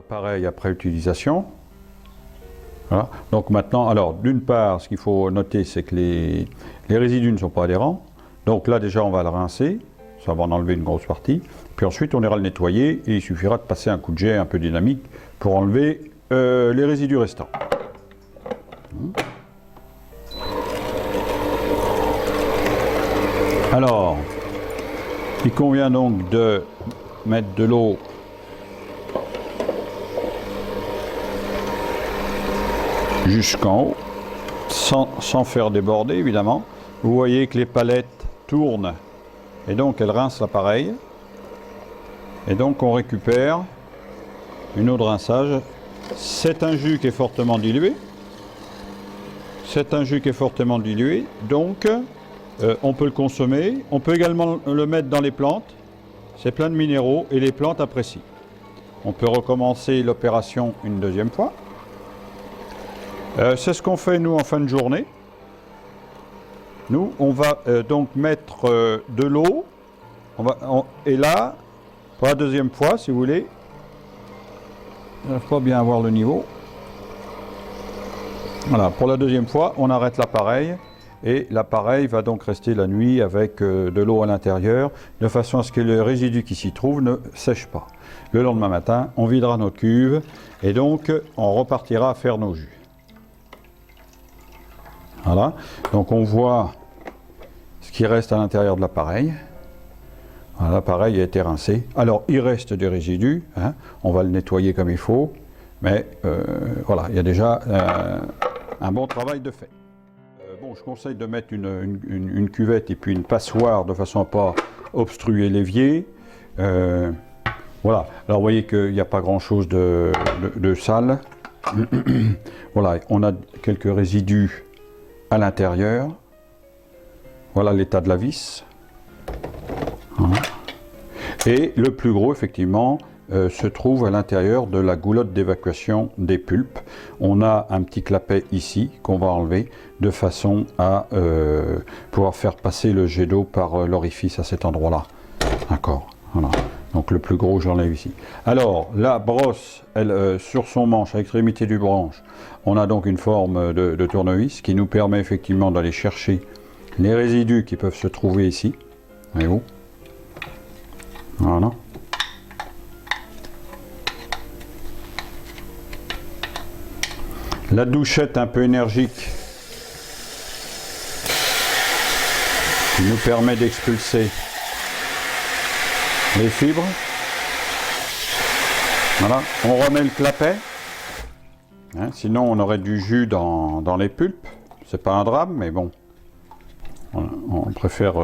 l'appareil après utilisation. Voilà. Donc maintenant, alors d'une part, ce qu'il faut noter, c'est que les résidus ne sont pas adhérents. Donc là déjà, on va le rincer, ça va en enlever une grosse partie. Puis ensuite, on ira le nettoyer et il suffira de passer un coup de jet un peu dynamique pour enlever les résidus restants. Alors, il convient donc de mettre de l'eau jusqu'en haut, sans faire déborder évidemment. Vous voyez que les palettes tournent et donc elles rincent l'appareil. Et donc on récupère une eau de rinçage. C'est un jus qui est fortement dilué. C'est un jus qui est fortement dilué, donc on peut le consommer. On peut également le mettre dans les plantes. C'est plein de minéraux et les plantes apprécient. On peut recommencer l'opération une deuxième fois. C'est ce qu'on fait nous en fin de journée. Nous, on va donc mettre de l'eau. Et là, pour la deuxième fois, si vous voulez, il ne faut pas bien avoir le niveau. Voilà, pour la deuxième fois, on arrête l'appareil. Et l'appareil va donc rester la nuit avec de l'eau à l'intérieur, de façon à ce que le résidu qui s'y trouve ne sèche pas. Le lendemain matin, on videra notre cuve et donc on repartira à faire nos jus. Voilà, donc on voit ce qui reste à l'intérieur de l'appareil. Voilà, l'appareil a été rincé. Alors il reste des résidus, hein, on va le nettoyer comme il faut, mais voilà, il y a déjà un bon travail de fait. Bon, je conseille de mettre une cuvette et puis une passoire de façon à ne pas obstruer l'évier. Voilà, alors vous voyez qu'il n'y a pas grand chose de sale. Voilà, on a quelques résidus à l'intérieur. Voilà l'état de la vis. Voilà. Et le plus gros, effectivement, se trouve à l'intérieur de la goulotte d'évacuation des pulpes. On a un petit clapet ici qu'on va enlever de façon à pouvoir faire passer le jet d'eau par l'orifice à cet endroit-là. D'accord. Voilà. Donc le plus gros, j'enlève ici. Alors la brosse, elle, sur son manche, à l'extrémité du branche, on a donc une forme de tournevis qui nous permet effectivement d'aller chercher les résidus qui peuvent se trouver ici. Voyez-vous ? Voilà. La douchette un peu énergique qui nous permet d'expulser les fibres. Voilà, on remet le clapet. Hein, sinon on aurait du jus dans les pulpes. C'est pas un drame, mais bon, on préfère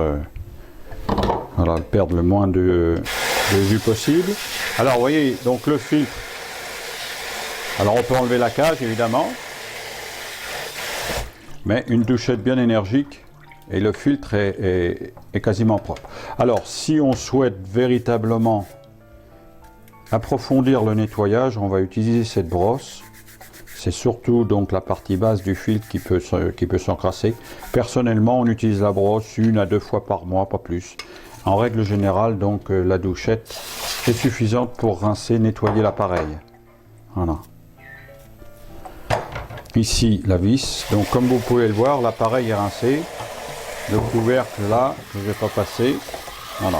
voilà, perdre le moins de jus possible. Alors vous voyez, donc le filtre. Alors on peut enlever la cage évidemment, mais une douchette bien énergique et le filtre est quasiment propre. Alors si on souhaite véritablement approfondir le nettoyage, on va utiliser cette brosse. C'est surtout donc la partie basse du filtre qui peut s'encrasser. Personnellement, on utilise la brosse 1 à 2 fois par mois, pas plus. En règle générale, donc la douchette est suffisante pour rincer, nettoyer l'appareil. Voilà. Ici la vis, donc comme vous pouvez le voir, l'appareil est rincé. Le couvercle là, je ne vais pas passer. Voilà.